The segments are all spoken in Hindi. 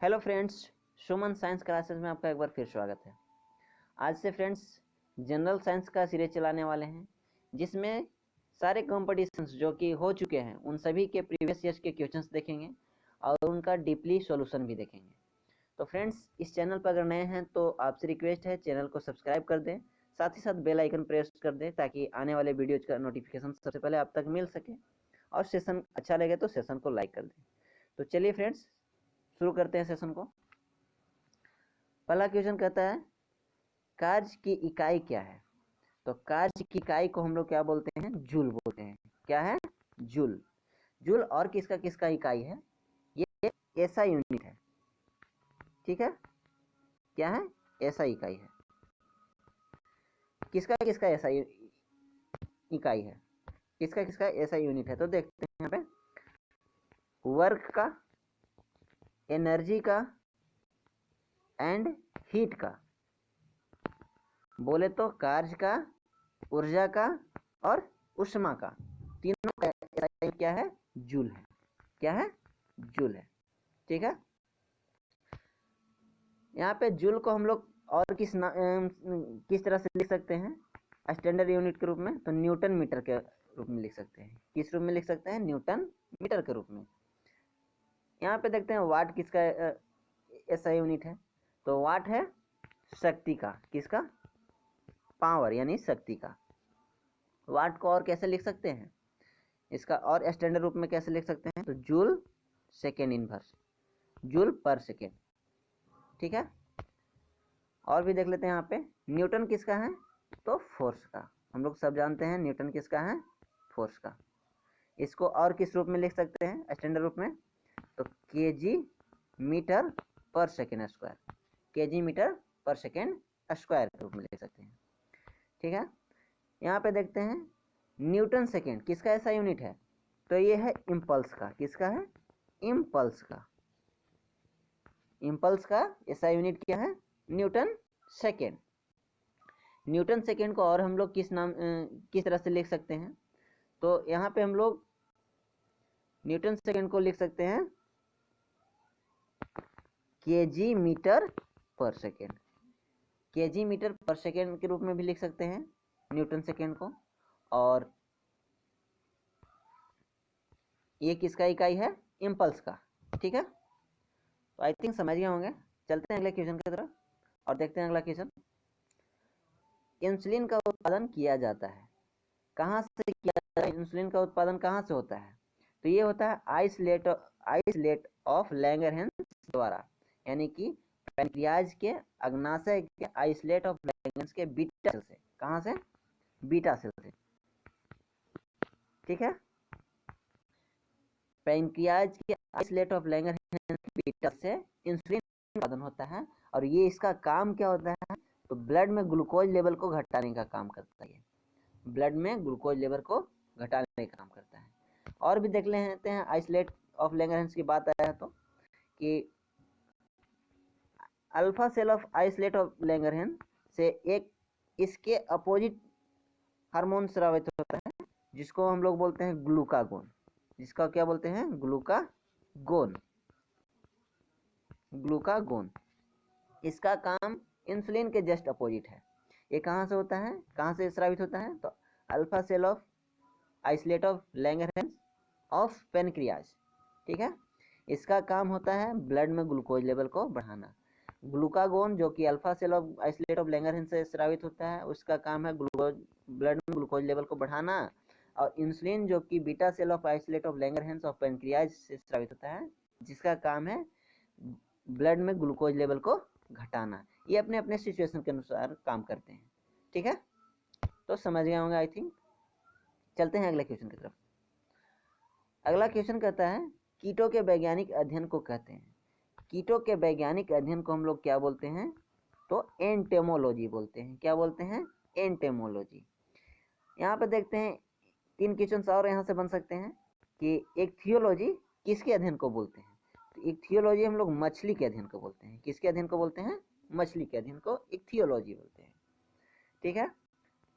हेलो फ्रेंड्स, सुमन साइंस क्लासेस में आपका एक बार फिर स्वागत है। आज से फ्रेंड्स जनरल साइंस का सीरीज चलाने वाले हैं, जिसमें सारे कॉम्पिटिशन्स जो कि हो चुके हैं उन सभी के प्रीवियस ईयर्स के क्वेश्चंस देखेंगे और उनका डीपली सॉल्यूशन भी देखेंगे। तो फ्रेंड्स, इस चैनल पर अगर नए हैं तो आपसे रिक्वेस्ट है चैनल को सब्सक्राइब कर दें, साथ ही साथ बेल आइकन प्रेस कर दें ताकि आने वाले वीडियोज का नोटिफिकेशन सबसे पहले आप तक मिल सके। और सेशन अच्छा लगे तो सेशन को लाइक कर दें। तो चलिए फ्रेंड्स, शुरू करते हैं सेशन को। पहला क्वेश्चन कहता है कार्य की इकाई क्या है। तो कार्य की इकाई को हम लोग क्या बोलते हैं? जूल बोलते हैं। क्या है? जूल। जूल और किसका किसका इकाई है? ये ऐसा यूनिट है, ठीक है। क्या है? ऐसा इकाई है। किसका किसका ऐसा इकाई है? किसका किसका ऐसा यूनिट है? तो देखते हैं यहाँ पे वर्क का, एनर्जी का एंड हीट का। बोले तो कार्य का, ऊर्जा का और ऊष्मा का, तीनों का क्या है? जूल है। क्या है? जूल है, ठीक है। यहाँ पे जूल को हम लोग और किस तरह से लिख सकते हैं स्टैंडर्ड यूनिट के रूप में? तो न्यूटन मीटर के रूप में लिख सकते हैं। किस रूप में लिख सकते हैं? न्यूटन मीटर के रूप में। यहाँ पे देखते हैं वाट किसका ऐसा यूनिट है। तो वाट है शक्ति का। किसका? पावर यानी शक्ति का। वाट को और कैसे लिख सकते हैं? इसका और स्टैंडर्ड रूप में कैसे लिख सकते हैं? तो जूल सेकेंड इनवर्स, जूल पर सेकेंड, ठीक है। और भी देख लेते हैं यहाँ पे न्यूटन किसका है? तो फोर्स का। हम लोग सब जानते हैं न्यूटन किसका है? फोर्स का। इसको और किस रूप में लिख सकते हैं स्टैंडर्ड रूप में? तो केजी मीटर पर सेकेंड स्क्वायर, केजी मीटर पर सेकेंड स्क्वायर के रूप में लिख सकते हैं, ठीक है। यहाँ पे देखते हैं न्यूटन सेकेंड किसका ऐसा यूनिट है? तो ये है इम्पल्स का। किसका है? इम्पल्स का। इम्पल्स का ऐसा यूनिट क्या है? Newton second. न्यूटन सेकेंड को और हम लोग किस तरह से लिख सकते हैं? तो यहाँ पे हम लोग न्यूटन सेकेंड को लिख सकते हैं केजी मीटर पर सेकेंड। केजी मीटर पर सेकेंड के रूप में भी लिख सकते हैं न्यूटन सेकेंड को। और ये किसका इकाई है? इम्पल्स का, ठीक है। तो आई थिंक समझ गए होंगे। चलते हैं अगले क्वेश्चन की तरफ और देखते हैं अगला क्वेश्चन। इंसुलिन का उत्पादन किया जाता है, कहाँ से किया जाता है? इंसुलिन का उत्पादन कहाँ से होता है? तो ये होता है आइसलेट ऑफ लैंगरहैंस द्वारा, यानी कि पैनक्रियाज के अग्नाशय के आइसलेट ऑफ लैंगरहैंस के बीटा सेल से। कहाँ से? बीटा सेल से, ठीक है। पैनक्रियाज के आइसलेट ऑफ लैंगरहैंस के बीटा से इंसुलिन उत्पादन होता है। और ये इसका काम क्या होता है? तो ब्लड में ग्लूकोज लेवल को घटाने का काम करता है। ब्लड में ग्लूकोज लेवल को घटाने का काम करता है। और भी देख लेते हैं आइसलेट ऑफ लैंगरहैंस की बात आया तो कि alpha cell of islet of Langerhans से एक इसके अपोजिट हार्मोन स्रावित होता है, जिसको हम लोग बोलते हैं ग्लूकागोन। जिसका क्या बोलते हैं? ग्लूकागोन। ग्लूकागोन इसका काम इंसुलिन के जस्ट अपोजिट है। ये कहाँ से होता है? कहाँ से स्रावित होता है? तो alpha cell of islet of Langerhans of pancreas, ठीक है। इसका काम होता है ब्लड में ग्लूकोज लेवल को बढ़ाना। ग्लूकागोन जो कि alpha cell of islet of Langerhans से स्रावित होता है, उसका काम है ब्लड में ग्लूकोज लेवल को बढ़ाना। और इंसुलिन जो कि beta cell of islet of Langerhans of pancreas से स्रावित होता है, जिसका काम है ब्लड में ग्लूकोज लेवल को घटाना। ये अपने अपने सिचुएशन के अनुसार काम करते हैं, ठीक है। तो समझ गए होंगे आई थिंक। चलते हैं अगले क्वेश्चन की तरफ। अगला क्वेश्चन कहता है कीटों के वैज्ञानिक अध्ययन को कहते हैं। कीटों के वैज्ञानिक अध्ययन को हम लोग क्या बोलते हैं? तो एंटेमोलॉजी बोलते हैं। क्या बोलते हैं? एंटेमोलॉजी। यहाँ पे देखते हैं 3 क्वेश्चन और यहाँ से बन सकते हैं कि एक थियोलॉजी किसके अध्ययन को बोलते हैं? तो एक थियोलॉजी हम लोग मछली के अध्ययन को बोलते हैं। किसके अध्ययन को बोलते हैं? मछली के अध्ययन को एक थियोलॉजी बोलते हैं, ठीक है।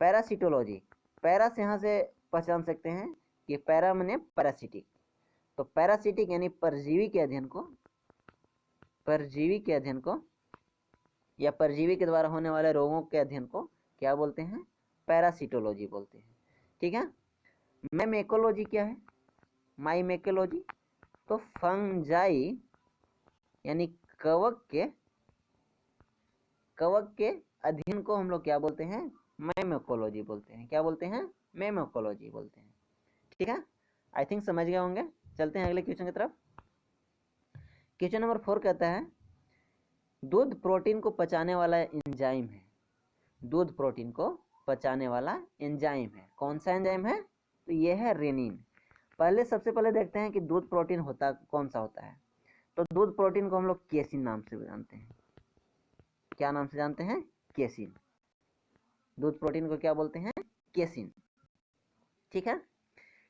पैरासिटोलॉजी, पैरा से यहाँ से पहचान सकते हैं कि पैरा माने पैरासिटिक। तो पैरासिटिक यानी परजीवी के अध्ययन को परजीवी के अध्ययन को या परजीवी के द्वारा होने वाले रोगों के अध्ययन को क्या बोलते हैं? पैरासिटोलॉजी बोलते हैं। ठीक है। माइमेकोलॉजी क्या है? माइमेकोलॉजी तो फंजाई यानी कवक के अध्ययन को हम लोग क्या बोलते हैं? माइमेकोलॉजी बोलते हैं। क्या बोलते हैं? माइमेकोलॉजी बोलते हैं। ठीक है, आई थिंक समझ गए होंगे। चलते हैं अगले क्वेश्चन की तरफ। क्वेश्चन नंबर 4 कहता है दूध प्रोटीन को पचाने वाला एंजाइम है। दूध प्रोटीन को पचाने वाला एंजाइम है। कौन सा एंजाइम है? तो ये है रेनिन। सबसे पहले देखते हैं कि दूध प्रोटीन होता कौन सा होता है। तो दूध प्रोटीन को हम लोग केसिन नाम से जानते हैं। क्या नाम से जानते हैं? केसिन। दूध प्रोटीन को क्या बोलते हैं? केसिन। ठीक है।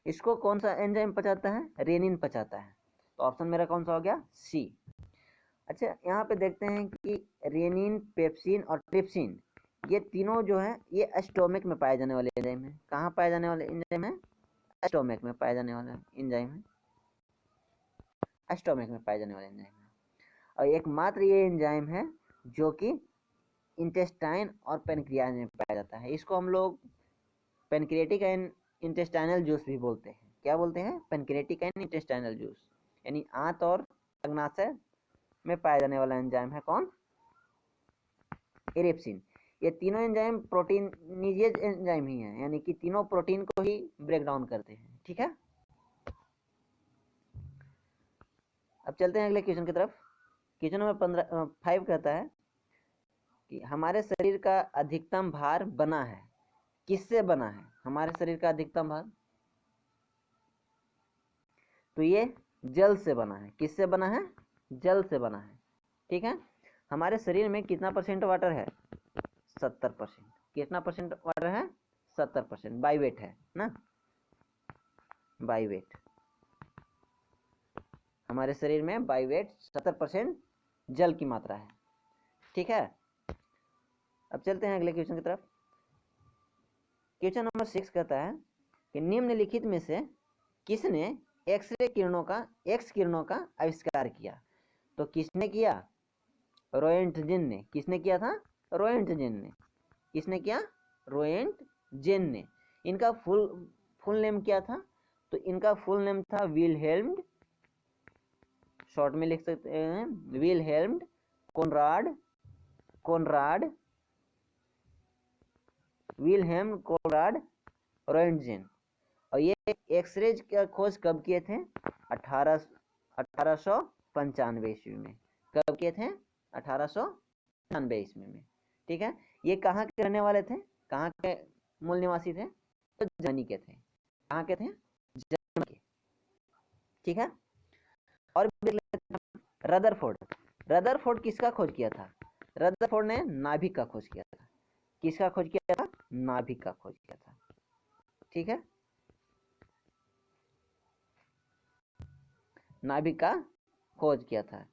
इसको कौन सा एंजाइम पचाता है? रेनिन पचाता है। तो ऑप्शन मेरा कौन सा हो गया? सी। अच्छा, यहाँ पे देखते हैं कि रेनिन, पेप्सिन और ट्रिप्सिन ये तीनों जो है ये स्टोमक में पाए जाने वाले एंजाइम है। कहाँ पाए जाने वाले एंजाइम है? स्टोमक में पाए जाने वाला एंजाइम है। स्टोमक में पाए जाने वाले एंजाइम है। और एकमात्र ये एंजाइम है जो कि इंटेस्टाइन और पेनक्रियाज में पाया जाता है। इसको हम लोग पेनक्रियाटिक एंड इंटेस्टाइनल जूस भी बोलते हैं। क्या बोलते हैं? पेनक्रियाटिक एंड इंटेस्टाइनल जूस, यानी आंत और अग्नाशय में पाया जाने वाला एंजाइम है कौन? इरिप्सिन। ये तीनों एंजाइम प्रोटीनेज एंजाइम ही है, यानी कि तीनों प्रोटीन को ही ब्रेक डाउन करते हैं। ठीक है। अब चलते हैं अगले क्वेश्चन की तरफ। क्वेश्चन नंबर 5 कहता है कि हमारे शरीर का अधिकतम भार बना है। किससे बना है हमारे शरीर का अधिकतम भार? तो ये जल से बना है। किससे बना है? जल से बना है। ठीक है। हमारे शरीर में कितना परसेंट वाटर है? 70%। कितना परसेंट वाटर है? 70%। बाई वेट है ना, बाई वेट। हमारे शरीर में बाई वेट 70% जल की मात्रा है। ठीक है। अब चलते हैं अगले क्वेश्चन की तरफ। क्वेश्चन नंबर 6 कहता है कि निम्नलिखित में से किसने एक्स किरणों का आविष्कार किया? तो किसने किया? रोएंटजेन ने। किसने किया था? रोएंटजेन ने। किसने किया? रोएंटजेन ने। इनका फुल नेम क्या था? तो इनका फुल नेम था विलहेल्म, शॉर्ट में लिख सकते हैं विलहेल्म कोनराड विलहेल्म कोनराड रोएंटजेन। और ये एक्सरे का खोज कब किए थे? 1895 ईस्वी में। कब किए थे? 1895 ईस्वी में। ठीक है। ये कहाँ के रहने वाले थे? कहाँ के मूल निवासी थे? तो जर्मनी के थे। कहाँ के थे? जर्मनी के। ठीक है। और रदरफोर्ड किसका खोज किया था? रदरफोर्ड ने नाभिक का खोज किया था। किसका खोज किया था? नाभिक का खोज किया था। ठीक है। नाभिक का खोज किया था।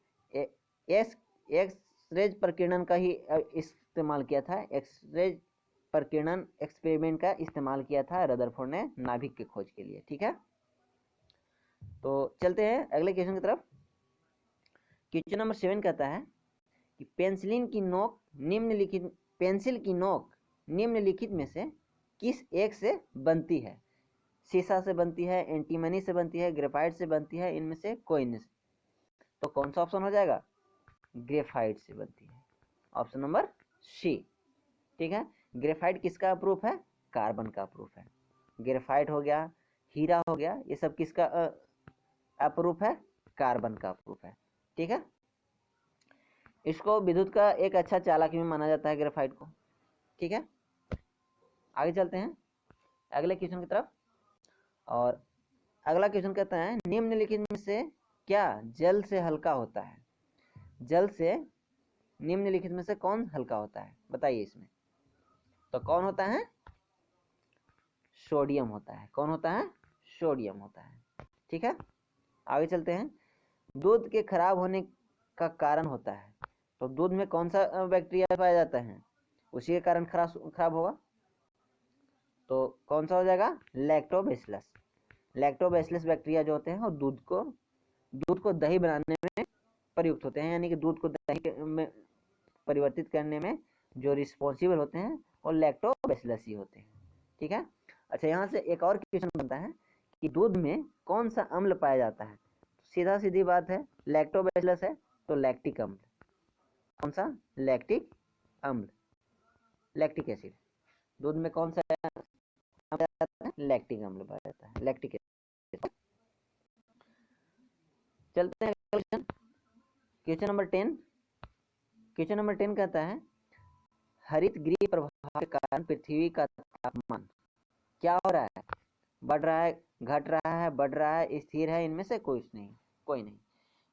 एक्स-रेज प्रकीर्णन का ही इस्तेमाल किया था। एक्स-रेज प्रकीर्णन एक्सपेरिमेंट का इस्तेमाल किया था रदरफोर्ड ने नाभिक के खोज के लिए। ठीक है। तो चलते हैं अगले क्वेश्चन की तरफ। क्वेश्चन नंबर 7 कहता है कि पेंसिल की नोक निम्नलिखित में से किस एक से बनती है? सीसा से बनती है, एंटीमनी से बनती है, ग्रेफाइट से बनती है, इनमें से कोई नहीं। तो कौन सा ऑप्शन हो जाएगा? ग्रेफाइट से बनती है। Option number C. ठीक है। ग्रेफाइट किसका प्रूफ है? कार्बन का प्रूफ है। ग्रेफाइट हो गया, हीरा हो गया, ये सब किसका अप्रूफ है? कार्बन का प्रूफ है। ठीक है। इसको विद्युत का एक अच्छा चालक भी माना जाता है ग्रेफाइट को। ठीक है। आगे चलते हैं अगले क्वेश्चन की तरफ। और अगला क्वेश्चन कहता है निम्नलिखित में से क्या जल से हल्का होता है? जल से निम्नलिखित में से कौन हल्का होता है? बताइए इसमें। तो कौन होता है? सोडियम होता है। कौन होता है? सोडियम होता है। ठीक है। आगे चलते हैं। दूध के खराब होने का कारण होता है। तो दूध में कौन सा बैक्टीरिया पाया जाता है? उसी के कारण खराब होगा। तो कौन सा हो जाएगा? लैक्टोबैसिलस बैक्टीरिया जो होते हैं वो दूध को दही बनाने में प्रयुक्त होते हैं, यानी कि दूध को दही में परिवर्तित करने में जो रिस्पॉन्सिबल होते हैं वो लैक्टोबैसिलस ही होते हैं। ठीक है। अच्छा, यहाँ से एक और क्वेश्चन बनता है कि दूध में कौन सा अम्ल पाया जाता है? सीधा सीधी बात है, लैक्टोबैसिलस है तो लैक्टिक अम्ल। कौन सा? लैक्टिक अम्ल, लैक्टिक एसिड। दूध में कौन सा अम्ल पाया जाता है? लैक्टिक अम्ल पाया जाता है, लैक्टिक एसिड। चलते हैं question, question number 10। Question number 10 कहता है हरित गृह प्रभाव के कारण पृथ्वी का तापमान क्या हो रहा है? बढ़ रहा है, घट रहा है, बढ़ रहा है, स्थिर है, इनमें से कोई नहीं।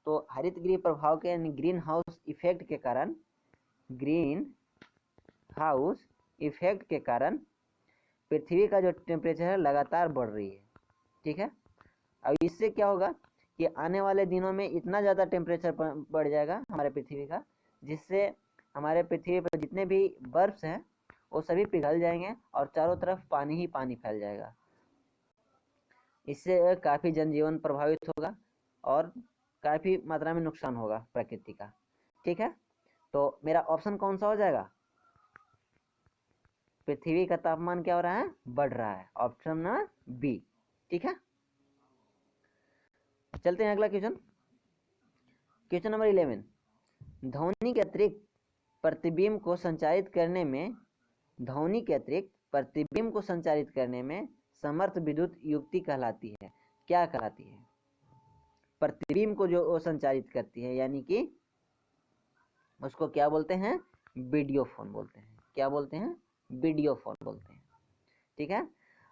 तो हरित गृह प्रभाव के यानी ग्रीन हाउस इफेक्ट के कारण, ग्रीन हाउस इफेक्ट के कारण पृथ्वी का जो टेम्परेचर है लगातार बढ़ रही है। ठीक है। अब इससे क्या होगा कि आने वाले दिनों में इतना ज़्यादा टेम्परेचर बढ़ जाएगा हमारे पृथ्वी का, जिससे हमारे पृथ्वी पर जितने भी बर्फ हैं वो सभी पिघल जाएंगे और चारों तरफ पानी ही पानी फैल जाएगा। इससे काफ़ी जनजीवन प्रभावित होगा और काफ़ी मात्रा में नुकसान होगा प्रकृति का। ठीक है। तो मेरा ऑप्शन कौन सा हो जाएगा? पृथ्वी का तापमान क्या हो रहा है? बढ़ रहा है, ऑप्शन नंबर बी। ठीक है। चलते हैं अगला क्वेश्चन, क्वेश्चन नंबर 11। ध्वनि के अतिरिक्त प्रतिबिंब को संचारित करने में, ध्वनि के अतिरिक्त प्रतिबिंब को संचारित करने में समर्थ विद्युत युक्ति कहलाती है। क्या कहलाती है? प्रतिबिंब को जो संचारित करती है, यानी कि उसको क्या बोलते हैं? वीडियोफोन बोलते हैं। क्या बोलते हैं? वीडियोफोन बोलते हैं। ठीक है।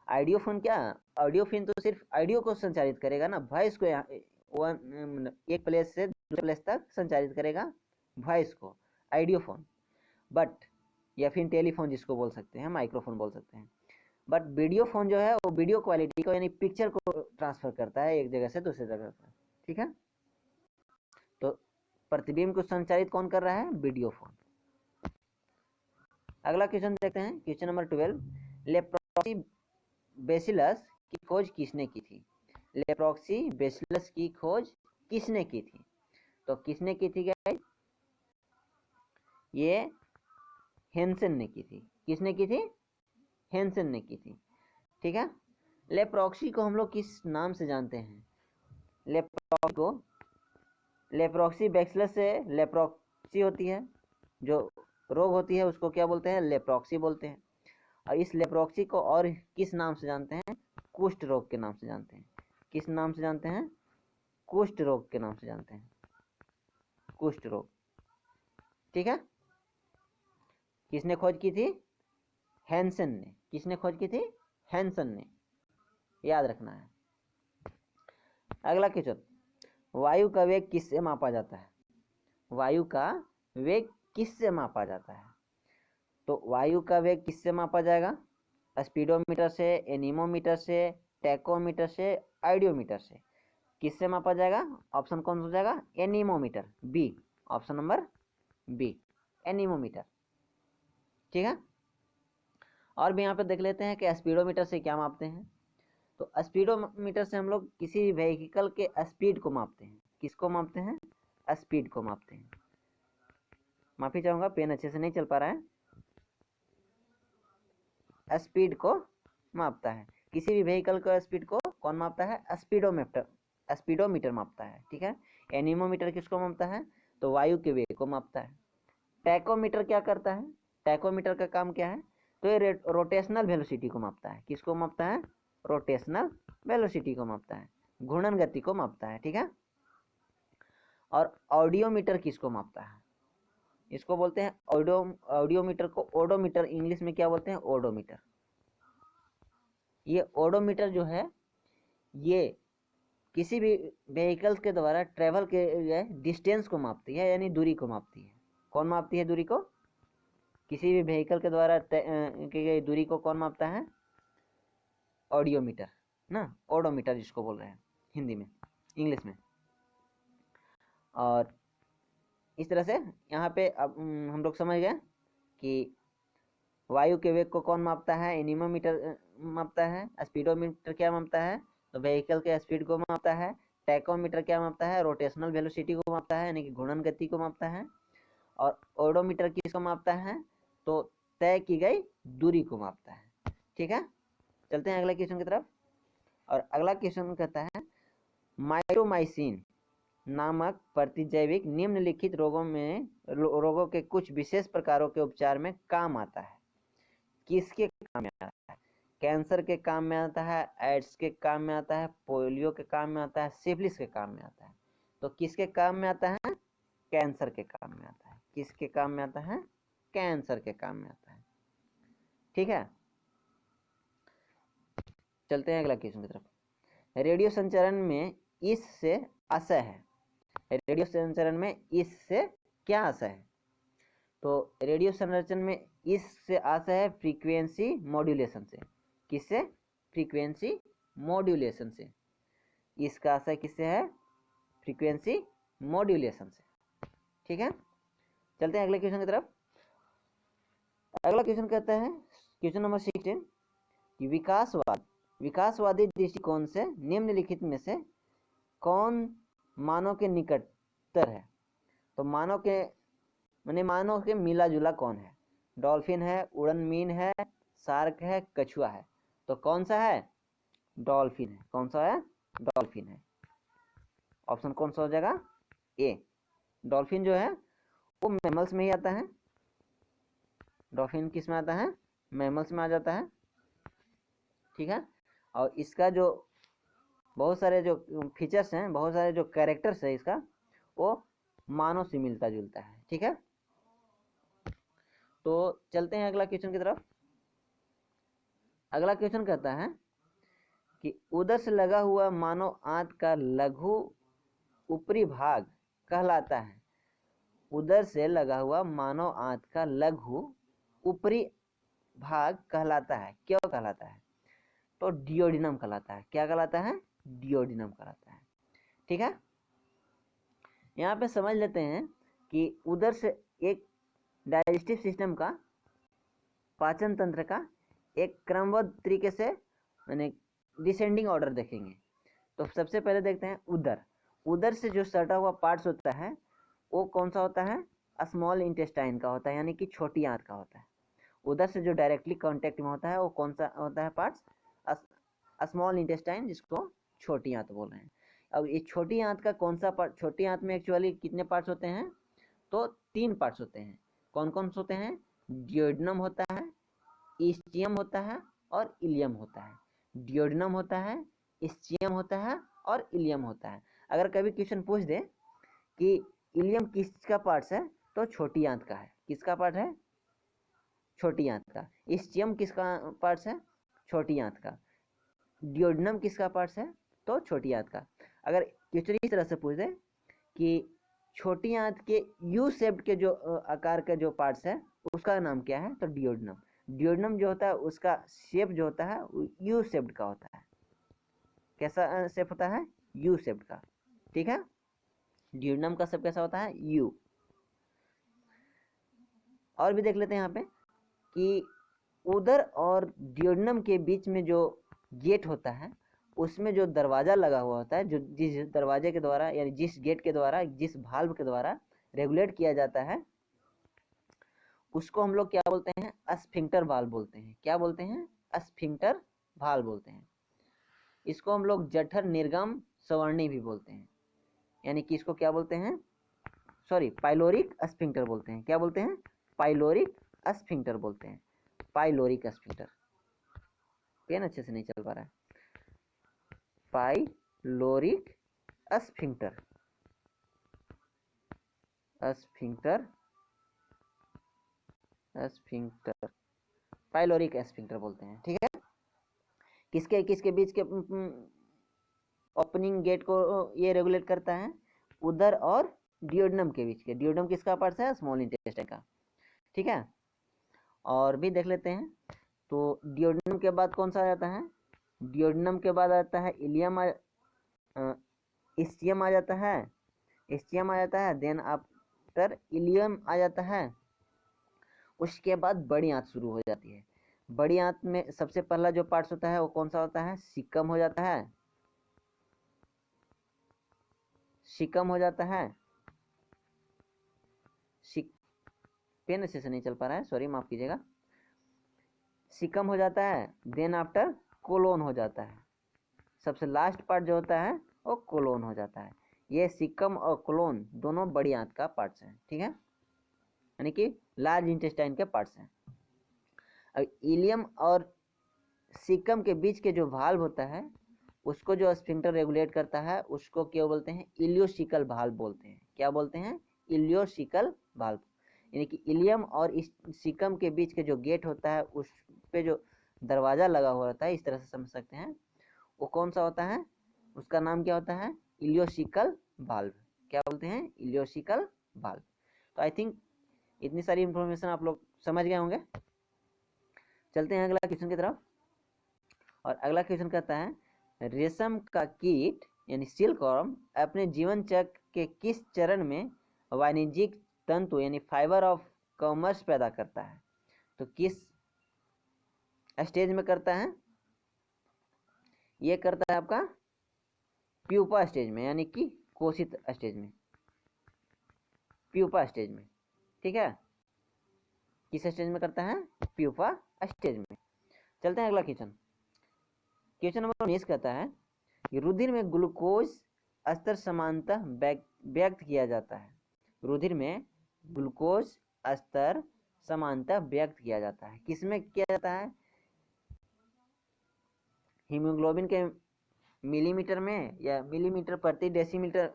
आइडियोफोन क्या? ऑडियोफोन तो सिर्फ ऑडियो को संचारित करेगा ना, वॉइस को एक प्लेस से दूसरे प्लेस तक संचारित करेगा वॉइस को, आइडियोफोन। बट या फिर टेलीफोन जिसको बोल सकते हैं, माइक्रोफोन बोल सकते हैं। बट वीडियोफोन जो है वो वीडियो क्वालिटी को यानी पिक्चर को ट्रांसफर करता है एक जगह से दूसरी जगह पर। ठीक है। तो प्रतिबिंब को संचारित कौन कर रहा है? वीडियोफोन। अगला क्वेश्चन देखते हैं, क्वेश्चन नंबर 12। लेप्रोक्सी बेसिलस की खोज किसने की थी? लेप्रोक्सी बेसिलस की खोज किसने की थी? तो किसने की थी गाइस? ये हेंसन ने की थी। किसने की थी? हेंसन ने की थी। ठीक है। लेप्रोक्सी को हम लोग किस नाम से जानते हैं? लेप्रोक्सी को, लेप्रोक्सी बैसिलस से लेप्रोक्सी होती है, जो रोग होती है उसको क्या बोलते हैं? लेप्रोक्सी बोलते हैं। और इस लेप्रोक्सी को और किस नाम से जानते हैं? कुष्ठ रोग के नाम से जानते हैं। किस नाम से जानते हैं? कुष्ठ रोग के नाम से जानते हैं, कुष्ठ रोग। ठीक है। किसने खोज की थी? हैंसन ने। किसने खोज की थी? हैंसन ने, याद रखना है। अगला क्वेश्चन, वायु का वेग किससे मापा जाता है? वायु का वेग किससे मापा जाता है? तो वायु का वेग किससे मापा जाएगा? स्पीडोमीटर से, एनीमोमीटर से, टैकोमीटर से, आइडियोमीटर से। किससे मापा जाएगा? ऑप्शन कौन सा हो जाएगा? Anemometer, B, option number B, anemometer. ठीक है। और भी यहाँ पे देख लेते हैं कि स्पीडोमीटर से क्या मापते हैं। तो स्पीडोमीटर से हम लोग किसी भी व्हीकल के स्पीड को मापते हैं। किसको मापते हैं? स्पीड को मापते हैं। माफी चाहूंगा, पेन अच्छे से नहीं चल पा रहा है। स्पीड को मापता है, किसी भी व्हीकल का स्पीड को कौन मापता है? स्पीडोमीटर, स्पीडोमीटर मापता है। ठीक है। एनीमोमीटर किसको मापता है? तो वायु के वेग को मापता है। टैकोमीटर क्या करता है? टैकोमीटर का काम क्या है? तो ये रोटेशनल वेलोसिटी को मापता है। किसको मापता है? रोटेशनल वेलोसिटी को मापता है, घूर्णन गति को मापता है। ठीक है। और ऑडियोमीटर किसको मापता है? इसको बोलते हैं ऑडियोमीटर को ओडोमीटर, इंग्लिश में क्या बोलते हैं? ओडोमीटर। ये ओडोमीटर जो है ये किसी भी व्हीकल्स के द्वारा ट्रेवल के डिस्टेंस को मापती है, यानी दूरी को मापती है। कौन मापती है दूरी को? किसी भी व्हीकल के द्वारा की गई दूरी को कौन मापता है? ऑडियोमीटर ना, ओडोमीटर जिसको बोल रहे हैं हिंदी में, इंग्लिश में। और इस तरह से यहाँ पे अब हम लोग समझ गए कि वायु के वेग को कौन मापता है? एनीमोमीटर मापता है। स्पीडोमीटर क्या मापता है? तो व्हीकल के स्पीड को मापता है। टैकोमीटर क्या मापता है? रोटेशनल वेलोसिटी को मापता है, यानी कि घूर्णन गति को मापता है। और ओडोमीटर किसको मापता है? तो तय की गई दूरी को मापता है। ठीक है, चलते हैं अगला क्वेश्चन की तरफ। और अगला क्वेश्चन कहता है माइटोमाइसिन नामक प्रतिजैविक निम्नलिखित रोगों के कुछ विशेष प्रकारों के उपचार में काम आता है। किसके काम में आता है? कैंसर के काम में आता है, एड्स के काम में आता है, पोलियो के काम में आता है, सिफिलिस के काम में आता है। तो किसके काम में आता है? कैंसर के काम में आता है। किसके काम में आता है? कैंसर के काम में आता है। ठीक है, चलते हैं अगला क्वेश्चन की तरफ। रेडियो संचरण में इससे आशय है। रेडियो संचरण में इससे क्या आशय है? तो रेडियो संचरण में इससे आशय है फ्रीक्वेंसी मॉड्यूलेशन से। किससे? फ्रीक्वेंसी मॉड्यूलेशन से। इसका आशय किससे है? फ्रीक्वेंसी मॉड्यूलेशन से। ठीक है, चलते हैं अगले क्वेश्चन की तरफ। अगला क्वेश्चन कहता है क्वेश्चन नंबर 16 कि विकासवादी दृष्टिकोण से निम्नलिखित में से कौन मानव के निकटतर है? तो मानव के मिला जुला कौन है? डॉल्फिन है, उड़न मीन है, शार्क है, कछुआ है। तो कौन सा है? डॉल्फिन है। कौन सा है? डॉल्फिन है। ऑप्शन कौन सा हो जाएगा? ए। डॉल्फिन जो है वो मैमल्स में ही आता है। डॉल्फिन किस में आता है? मैमल्स में आ जाता है। ठीक है, और इसका जो बहुत सारे जो फीचर्स हैं, बहुत सारे जो कैरेक्टर्स है इसका, वो मानव से मिलता जुलता है। ठीक है, तो चलते हैं अगला क्वेश्चन की तरफ। अगला क्वेश्चन कहता है कि उदर से लगा हुआ मानव आंत का लघु ऊपरी भाग कहलाता है। उदर से लगा हुआ मानव आंत का लघु ऊपरी भाग कहलाता है। क्यों कहलाता है? तो डियोडिनम कहलाता है। क्या कहलाता है? डियोडिनम कहलाता है। ठीक है, यहाँ पे समझ लेते हैं कि उदर से एक डाइजेस्टिव सिस्टम का, पाचन तंत्र का एक क्रमबद्ध तरीके से यानी डिसेंडिंग ऑर्डर देखेंगे। तो सबसे पहले देखते हैं उदर। उदर से जो सटा हुआ पार्ट्स होता है वो कौन सा होता है? स्मॉल इंटेस्टाइन का होता है, यानी कि छोटी आंत का होता है। उदर से जो डायरेक्टली कांटेक्ट में होता है वो कौन सा होता है पार्ट्स? स्मॉल इंटेस्टाइन, जिसको छोटी आंत बोल रहे हैं। अब ये छोटी आंत का कौन सा पार्ट? छोटी आंत में एक्चुअली कितने पार्ट्स होते हैं? तो 3 पार्ट्स होते हैं। कौन कौन से होते हैं? डियोडिनम होता है, इस्चियम होता है और इलियम होता है। डियोडिनम होता है, इस्चियम होता है और इलियम होता है। अगर कभी क्वेश्चन पूछ दे कि इलियम किसका पार्ट्स है, तो छोटी आंत का है। किसका पार्ट है? छोटी आंत का। इस्चियम किसका पार्ट्स है? छोटी आंत का। डियोडिनम किसका पार्ट्स है? तो छोटी आंत का। अगर क्वेश्चन इस तरह से पूछ दे कि छोटी आंत के यू शेप्ड के जो आकार के जो पार्ट्स है उसका नाम क्या है? तो डियोडिनम। डियोडिनम जो होता है उसका शेप जो होता है वो यू शेप्ड का होता है। कैसा शेप होता है? यू शेप्ड का। ठीक है, डियोडिनम का शेप कैसा होता है? यू। और भी देख लेते हैं यहाँ पे कि उदर और डियोडिनम के बीच में जो गेट होता है उसमें जो दरवाजा लगा हुआ होता है, जो जिस दरवाजे के द्वारा यानी जिस गेट के द्वारा, जिस भाल्व के द्वारा रेगुलेट किया जाता है, उसको हम लोग क्या बोलते हैं? स्फिंक्टर वाल्व बोलते हैं। क्या बोलते हैं? स्फिंक्टर वाल्व बोलते हैं। इसको हम लोग जठर निर्गम सवर्णी भी बोलते हैं, यानी कि इसको क्या बोलते हैं? सॉरी, पाइलोरिक स्फिंक्टर बोलते हैं। क्या बोलते हैं? पाइलोरिक स्फिंक्टर बोलते हैं। Pyloric sphincter. पेन अच्छे से नहीं चल पा रहा है। Pyloric sphincter, sphincter, sphincter, pyloric sphincter बोलते हैं। ठीक है, किसके किसके बीच के ओपनिंग गेट को ये रेगुलेट करता है? उदर और डियोडिनम के बीच के। डियोडिनम किसका पार्ट है? स्मॉल इंटेस्टाइन का। ठीक है, और भी देख लेते हैं। तो डियोडिनम के बाद कौन सा आ जाता है? डियोडिनम के बाद आता है इलियम, इस्चियम आ जाता है। इस्चियम आ जाता है, देन आफ्टर इलियम आ जाता है। उसके बाद बड़ी आंत शुरू हो जाती है। बड़ी आंत में सबसे पहला जो पार्ट्स होता है वो कौन सा होता है? सिक्कम हो जाता है। सिकम हो जाता है, पेन अच्छे से नहीं चल पा रहा है, सॉरी माफ कीजिएगा। सिकम हो जाता है, देन आफ्टर कोलोन हो जाता है, सबसे लास्ट पार्ट जो होता है वो कोलोन हो जाता है। ये सिकम और कोलोन दोनों बड़ी आंत का पार्ट्स हैं, ठीक है, यानी कि लार्ज इंटेस्टाइन के पार्ट्स हैं। अब इलियम और सिकम के बीच के जो वाल्व होता है उसको जो स्फिंक्टर रेगुलेट करता है उसको क्या बोलते हैं, इलियोसिकल वाल्व बोलते हैं। क्या बोलते हैं, इलियोसिकल वाल्व। यानी कि इलियम और इस सिकम के बीच के जो गेट होता है उस पे जो दरवाजा लगा हुआ होता है, इस तरह से समझ सकते हैं, वो कौन सा होता है, उसका नाम क्या होता है, इलियोसिकल वाल्व। क्या बोलते हैं, इलियोसिकल वाल्व। तो आई थिंक इतनी सारी इंफॉर्मेशन आप लोग समझ गए होंगे। चलते हैं अगला क्वेश्चन की तरफ। और अगला क्वेश्चन कहता है, रेशम का कीट यानी सिल्कवॉर्म अपने जीवन चक्र के किस चरण में वाणिज्यिक तंतु यानी फाइबर ऑफ कॉमर्स पैदा करता है? तो किस स्टेज में करता है? ये करता है आपका प्यूपा स्टेज में, यानी कि कोशित स्टेज में, प्यूपा स्टेज में, ठीक है। किस स्टेज में करता है? प्यूपा स्टेज में। चलते हैं अगला क्वेश्चन। क्वेश्चन नंबर 19 कहता है कि रुधिर में ग्लूकोज स्तर समानतः व्यक्त किया जाता है। रुधिर में ग्लूकोज स्तर समानतः व्यक्त किया जाता है, किसमें किया जाता है? हीमोग्लोबिन के मिलीमीटर में, या मिलीमीटर प्रति डेसीमीटर,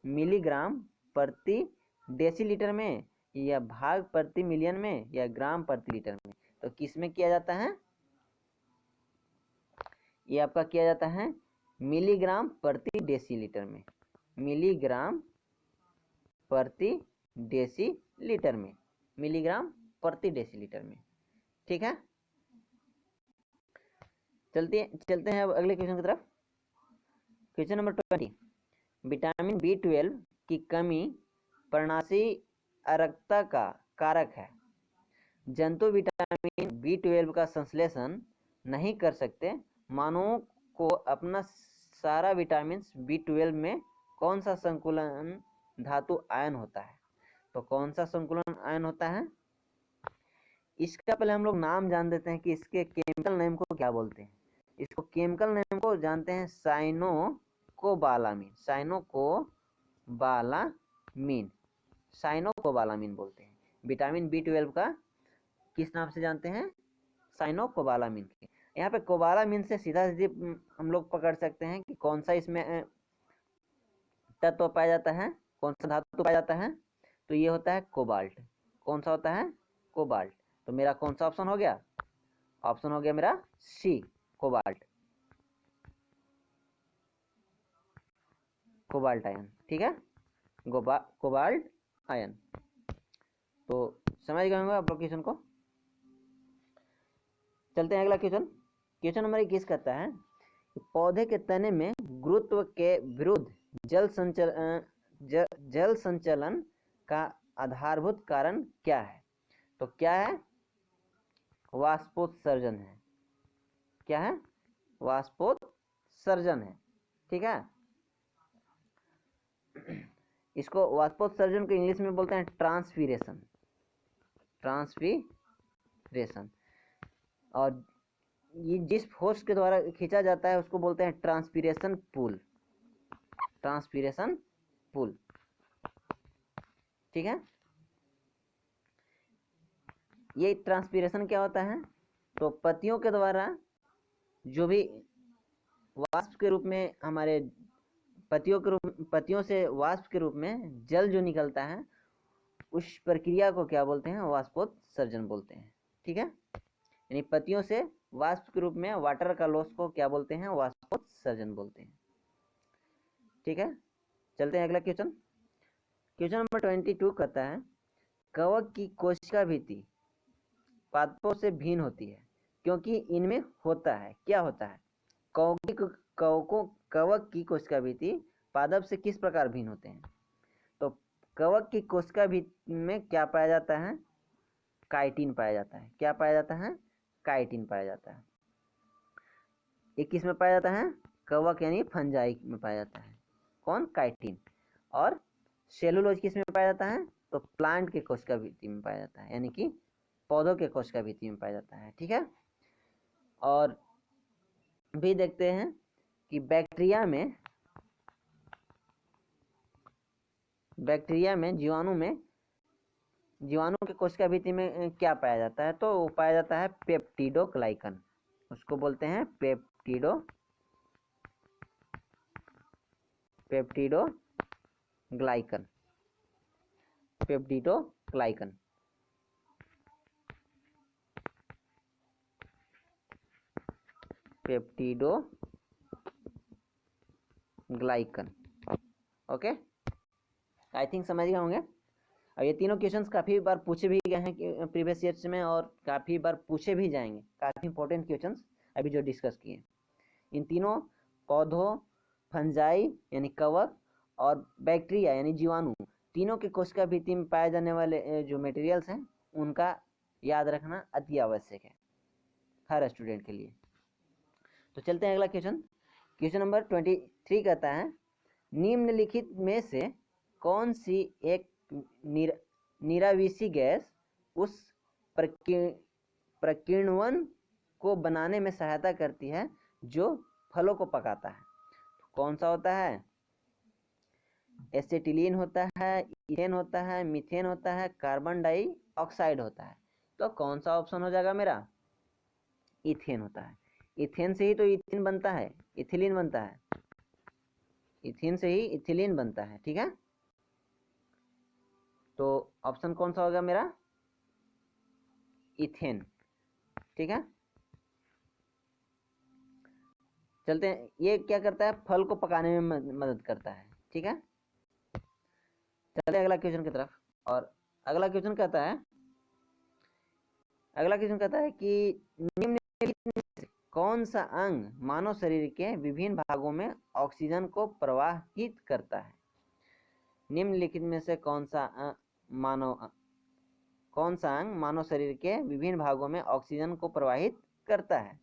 मिलीग्राम प्रति डेसीलीटर में, या भाग प्रति मिलियन में, या ग्राम प्रति लीटर में? तो किसमें किया जाता है? ये आपका किया जाता है मिलीग्राम प्रति डेसीलीटर में, मिलीग्राम प्रति डेसीलीटर में, मिलीग्राम प्रति डेसीलीटर में, ठीक है। चलते हैं अब अगले क्वेश्चन की तरफ। क्वेश्चन नंबर 20, विटामिन B12 की कमी पर्णाशी अरक्तता का कारक है। जंतु विटामिन B12 का संश्लेषण नहीं कर सकते। मानवों को अपना सारा विटामिन B12 में कौन सा संकुलन धातु आयन होता है? तो कौन सा संकुलन आयन होता है? इसका पहले हम लोग नाम जान देते हैं कि इसके केमिकल नेम को क्या बोलते हैं। इसको केमिकल नेम को जानते हैं साइनोकोबालामीन, साइनोकोबालामीन, साइनोकोबालामीन बोलते हैं। विटामिन B12 का किस नाम से जानते हैं? साइनोकोबालामीन के। यहाँ पे कोबालामीन से सीधा सीधी हम लोग पकड़ सकते हैं कि कौन सा इसमें तत्व पाया जाता है, कौन सा धातु पाया जाता है। तो ये होता है कोबाल्ट। कौन सा होता है? कोबाल्ट। तो मेरा कौन सा ऑप्शन हो गया? ऑप्शन हो गया मेरा सी, कोबाल्ट, कोबाल्ट आयन, ठीक है, कोबाल्ट आयन। तो समझ गए होंगे आप लोग क्वेश्चन को। चलते हैं अगला क्वेश्चन। क्वेश्चन नंबर 21 कहता है पौधे के तने में गुरुत्व के विरुद्ध जल संचलन का आधारभूत कारण क्या है? तो क्या है? वाष्पोत्सर्जन है। क्या है? वाष्पोत्सर्जन है, ठीक है। इसको वाष्पोत्सर्जन को इंग्लिश में बोलते हैं ट्रांसपीरेशन, ट्रांसपीरेशन। और ये जिस फोर्स के द्वारा खींचा जाता है उसको बोलते हैं ट्रांसपीरेशन पुल, ट्रांसपीरेशन पुल, ठीक है। ये ट्रांसपीरेशन क्या होता है? तो पत्तियों के द्वारा जो भी वाष्प के रूप में हमारे पत्तियों से वाष्प के रूप में जल जो निकलता है उस प्रक्रिया को क्या बोलते हैं? वाष्पोत्सर्जन बोलते हैं, ठीक है। यानी पत्तियों से वाष्प के रूप में वाटर का लॉस को क्या बोलते हैं? वाष्पोत्सर्जन बोलते हैं, ठीक है। चलते हैं अगला क्वेश्चन। क्वेश्चन नंबर 22 कहता है कवक की कोशिका भित्ति पादपों से भिन्न होती है क्योंकि इनमें होता है, क्या होता है? कवक की कोशिका भित्ति पादप से किस प्रकार भिन्न होते हैं? तो कवक की कोशिका भित्ति में क्या पाया जाता है? काइटिन पाया जाता है। क्या पाया जाता है? काइटिन पाया जाता है। ये किस में पाया जाता है? कवक यानी फंजाई में पाया जाता है। कौन? काइटिन। और सेलुलोज किस में पाया जाता है? तो प्लांट के कोशिका भित्ति में पाया जाता है, यानी कि पौधों के कोशिका भित्ति में पाया जाता है। ठीक है, और भी देखते हैं कि बैक्टीरिया में जीवाणु के कोशिका भित्ति में क्या पाया जाता है? तो वो पाया जाता है पेप्टिडोग्लाइकन, उसको बोलते हैं पेप्टिडोग्लाइकन। ओके, आई थिंक समझ गए होंगे। अब ये तीनों क्वेश्चंस काफ़ी बार पूछे भी गए हैं प्रीवियस ईयर्स में, और काफ़ी बार पूछे भी जाएंगे। काफ़ी इंपॉर्टेंट क्वेश्चंस अभी जो डिस्कस किए, इन तीनों पौधों, फंजाई यानी कवक, और बैक्टीरिया यानी जीवाणु, तीनों के कोशिका भित्ति में पाए जाने वाले जो मटेरियल्स हैं उनका याद रखना अति आवश्यक है हर स्टूडेंट के लिए। तो चलते हैं अगला क्वेश्चन। क्वेश्चन नंबर 23 कहता है, निम्नलिखित में से कौन सी एक निराविषी गैस उस प्रकीर्णन को बनाने में सहायता करती है जो फलों को पकाता है? कौन सा होता है? एसिटिलीन होता है, इथेन होता है, मीथेन होता है, कार्बन डाइऑक्साइड होता है। तो कौन सा ऑप्शन हो जाएगा मेरा? इथेन होता है। इथेन से ही तो इथेन बनता है, इथिलीन बनता है, इथेन से ही इथिलीन बनता है। ठीक है, तो ऑप्शन कौन सा होगा मेरा? इथेन। ठीक है, चलते हैं। ये क्या करता है? फल को पकाने में मदद करता है। ठीक है, चलते हैं अगला क्वेश्चन की तरफ। और अगला क्वेश्चन कहता है कि निम्नलिखित में से कौन सा अंग मानव शरीर के विभिन्न भागों में ऑक्सीजन को प्रवाहित करता है? निम्नलिखित में से कौन सा अंग मानव शरीर के विभिन्न भागों में ऑक्सीजन को प्रवाहित करता है?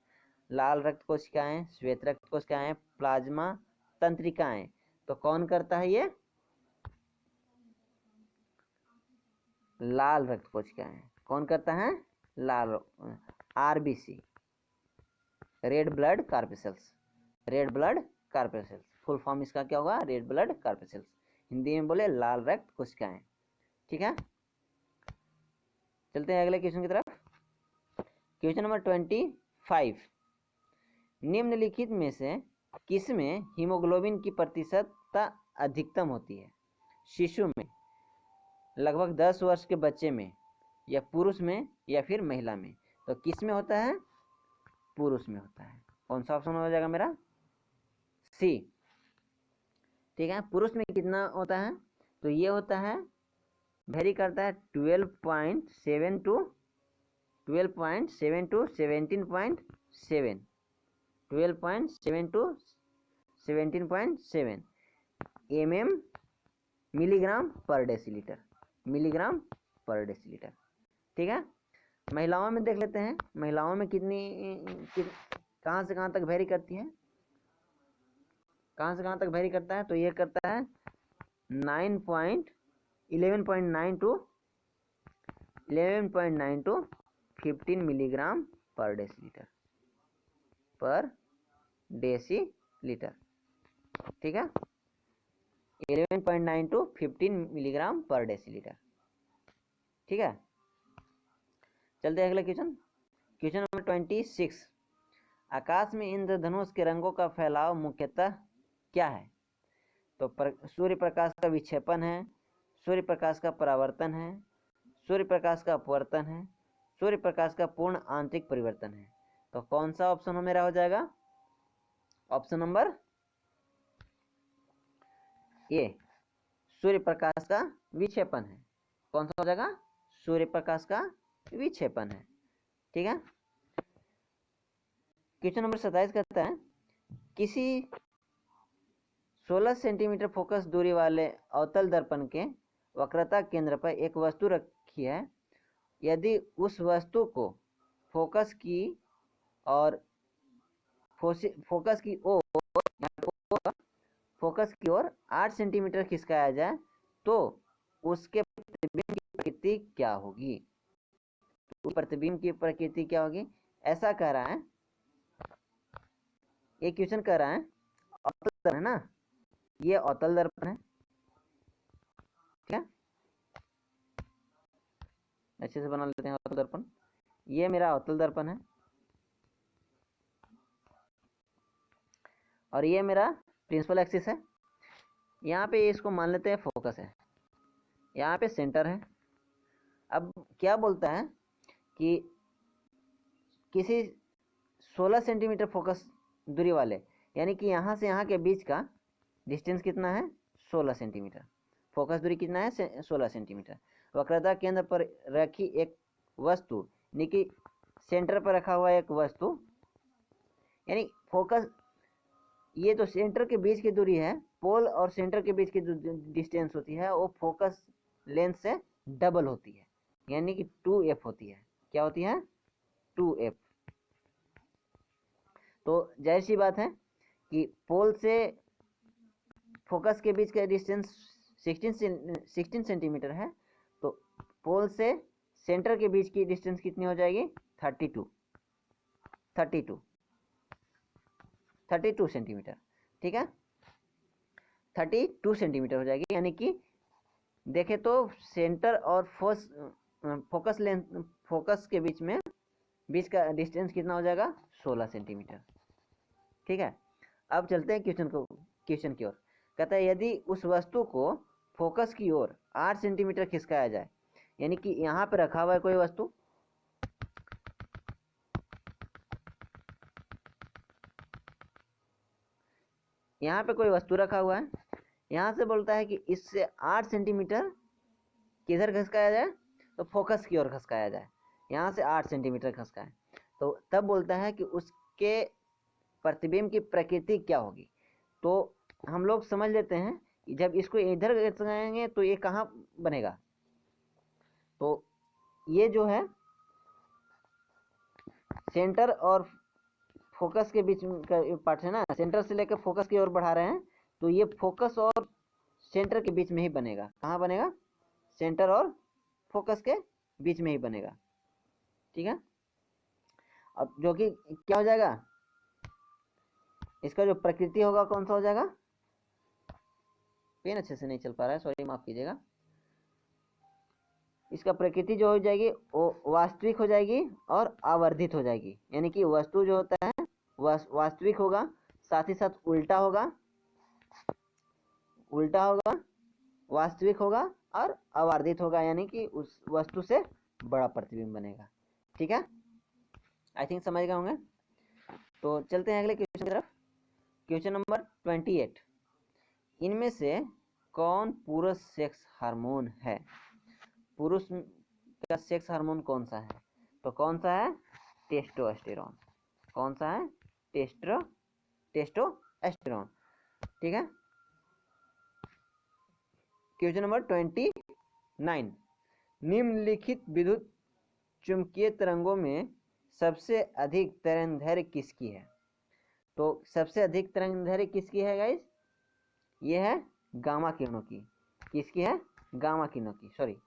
लाल रक्त कोशिकाएं, श्वेत रक्त कोशिकाएं, प्लाज्मा तंत्रिकाएं। तो कौन करता है ये? लाल रक्त कोशिकाएं। कौन करता है? लाल, RBC, red blood corpuscles. Red blood corpuscles, full form इसका क्या होगा? Red blood कार्पेसल्स। हिंदी में बोले लाल रक्त कोशिकाएं। ठीक है, चलते हैं अगले क्वेश्चन की तरफ। क्वेश्चन नंबर 25, निम्नलिखित में से किसमें हीमोग्लोबिन की प्रतिशतता अधिकतम होती है? शिशु में, लगभग 10 वर्ष के बच्चे में, या पुरुष में, या फिर महिला में? तो किस में होता है? पुरुष में होता है। कौन सा ऑप्शन हो जाएगा मेरा? सी। ठीक है, पुरुष में कितना होता है? तो ये होता है, वेरी करता है 12.7 टू 17.7, 12.7 टू 17.7 mm मिलीग्राम पर डेसीलीटर, मिलीग्राम पर डेसीलीटर। ठीक है, महिलाओं में देख लेते हैं। महिलाओं में कहाँ से कहाँ तक वेरी करती है? कहाँ से कहाँ तक वेरी करता है? तो ये करता है 11.9 टू 15 मिलीग्राम पर डेसीलीटर। ठीक है, 11.9 टू 15 मिलीग्राम पर डेसीलीटर। ठीक है, चलते हैं अगला क्वेश्चन। क्वेश्चन नंबर 26, आकाश में इंद्रधनुष के रंगों का फैलाव मुख्यतः क्या है? तो सूर्य प्रकाश का विक्षेपण है, सूर्य प्रकाश का परावर्तन है, सूर्य प्रकाश का अपवर्तन है, सूर्य प्रकाश का पूर्ण आंतरिक परिवर्तन है। तो कौन सा ऑप्शन मेरा हो जाएगा? Option number A, Surya Prakash का विक्षेपण है। कौन सा हो जाएगा? सूर्य प्रकाश का विक्षेपण है। ठीक है, क्वेश्चन नंबर 27 कहता है, किसी 16 सेंटीमीटर फोकस दूरी वाले अवतल दर्पण के वक्रता केंद्र पर एक वस्तु रखी है। यदि उस वस्तु को फोकस की ओर फोकस की ओर 8 सेंटीमीटर खिसकाया जाए तो उसके प्रतिबिंब की प्रकृति क्या होगी? प्रतिबिंब की प्रकृति क्या होगी? ऐसा कह रहा है, एक क्वेश्चन कह रहा है, अवतल दर्पण है ना, ये अवतल दर्पण है, क्या अच्छे से बना लेते हैं अवतल दर्पण। ये मेरा अवतल दर्पण है और ये मेरा प्रिंसिपल एक्सिस है। यहाँ पे इसको मान लेते हैं फोकस है, यहाँ पे सेंटर है। अब क्या बोलता है कि किसी 16 सेंटीमीटर फोकस दूरी वाले, यानी कि यहाँ से यहाँ के बीच का डिस्टेंस कितना है? 16 सेंटीमीटर। फोकस दूरी कितना है? 16 सेंटीमीटर। वक्रता केंद्र पर रखी एक वस्तु, यानी कि सेंटर पर रखा हुआ एक वस्तु, यानी फोकस, ये तो सेंटर के बीच की दूरी है, पोल और सेंटर के बीच की डिस्टेंस होती है वो फोकस लेंथ से डबल होती है, यानी कि 2f होती है। क्या होती है? 2f। तो जाहिर सी बात है कि पोल से फोकस के बीच का डिस्टेंस 16 सेंटीमीटर है, तो पोल से सेंटर के बीच की डिस्टेंस कितनी हो जाएगी? 32 सेंटीमीटर। ठीक है, 32 सेंटीमीटर हो जाएगी। यानी कि देखें तो सेंटर और फोकस के बीच का डिस्टेंस कितना हो जाएगा? 16 सेंटीमीटर। ठीक है, अब चलते हैं क्वेश्चन की ओर। कहता है यदि उस वस्तु को फोकस की ओर 8 सेंटीमीटर खिसकाया जाए, यानी कि यहाँ पे रखा हुआ है कोई वस्तु, यहाँ पे कोई वस्तु रखा हुआ है, यहाँ से बोलता है कि इससे 8 सेंटीमीटर किधर खिसकाया जाए? तो फोकस की ओर खिसकाया जाए। यहाँ से 8 सेंटीमीटर खिसकाए तो तब बोलता है कि उसके प्रतिबिंब की प्रकृति क्या होगी। तो हम लोग समझ लेते हैं कि जब इसको इधर खिसकाएंगे तो ये कहाँ बनेगा? तो ये जो है सेंटर और फोकस के बीच का पार्ट है ना, सेंटर से लेकर फोकस की ओर बढ़ा रहे हैं, तो ये फोकस और सेंटर के बीच में ही बनेगा। कहाँ बनेगा? सेंटर और फोकस के बीच में ही बनेगा। ठीक है, अब जो कि क्या हो जाएगा, इसका जो प्रकृति होगा कौन सा हो जाएगा? पेन अच्छे से नहीं चल पा रहा है, सॉरी, माफ कीजिएगा। इसका प्रकृति जो हो जाएगी वो वास्तविक हो जाएगी और आवर्धित हो जाएगी। यानी कि वस्तु जो होता है वास्तविक होगा, साथ ही साथ उल्टा होगा, वास्तविक होगा और आवर्धित होगा, यानी कि उस वस्तु से बड़ा प्रतिबिंब बनेगा। ठीक है, आई थिंक समझ गए होंगे। तो चलते हैं अगले क्वेश्चन की तरफ। क्वेश्चन नंबर 28, इनमें से कौन पुरुष सेक्स हार्मोन है? पुरुष का सेक्स हार्मोन कौन सा है? तो कौन सा है? टेस्टोस्टेरोन। कौन सा है? टेस्टोस्टेरोन। ठीक है, क्वेश्चन नंबर 29, निम्नलिखित विद्युत चुंबकीय तरंगों में सबसे अधिक तरंगदैर्घ्य किसकी है? तो सबसे अधिक तरंगदैर्घ्य किसकी है गाइस? ये है गामा किरणों की। किसकी है? गामा किरणों की। सॉरी,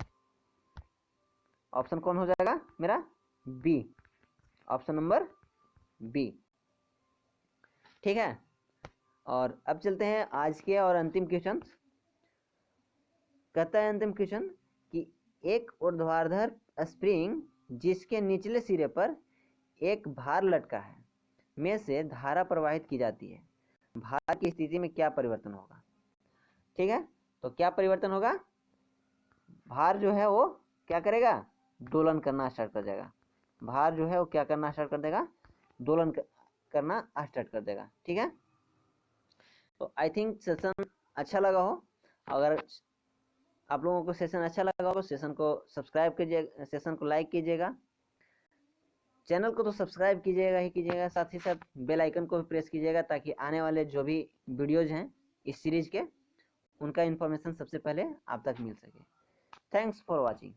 ऑप्शन कौन हो जाएगा मेरा? B, option number B. ठीक है, और अब चलते हैं आज के और अंतिम क्वेश्चन। कहता है अंतिम क्वेश्चन कि एक ऊर्ध्वाधर स्प्रिंग जिसके निचले सिरे पर एक भार लटका है में से धारा प्रवाहित की जाती है, भार की स्थिति में क्या परिवर्तन होगा? ठीक है, तो क्या परिवर्तन होगा? भार जो है वो क्या करेगा? दोलन करना स्टार्ट कर देगा। भार जो है वो क्या करना स्टार्ट कर देगा? दोलन करना स्टार्ट कर देगा। ठीक है, तो आई थिंक सेशन अच्छा लगा हो। अगर आप लोगों को सेशन अच्छा लगा हो तो सेशन को सब्सक्राइब कीजिएगा, सेशन को लाइक कीजिएगा, चैनल को तो सब्सक्राइब कीजिएगा ही कीजिएगा, साथ ही साथ बेल आइकन को भी प्रेस कीजिएगा ताकि आने वाले जो भी वीडियोज हैं इस सीरीज के, उनका इन्फॉर्मेशन सबसे पहले आप तक मिल सके। Thanks for watching.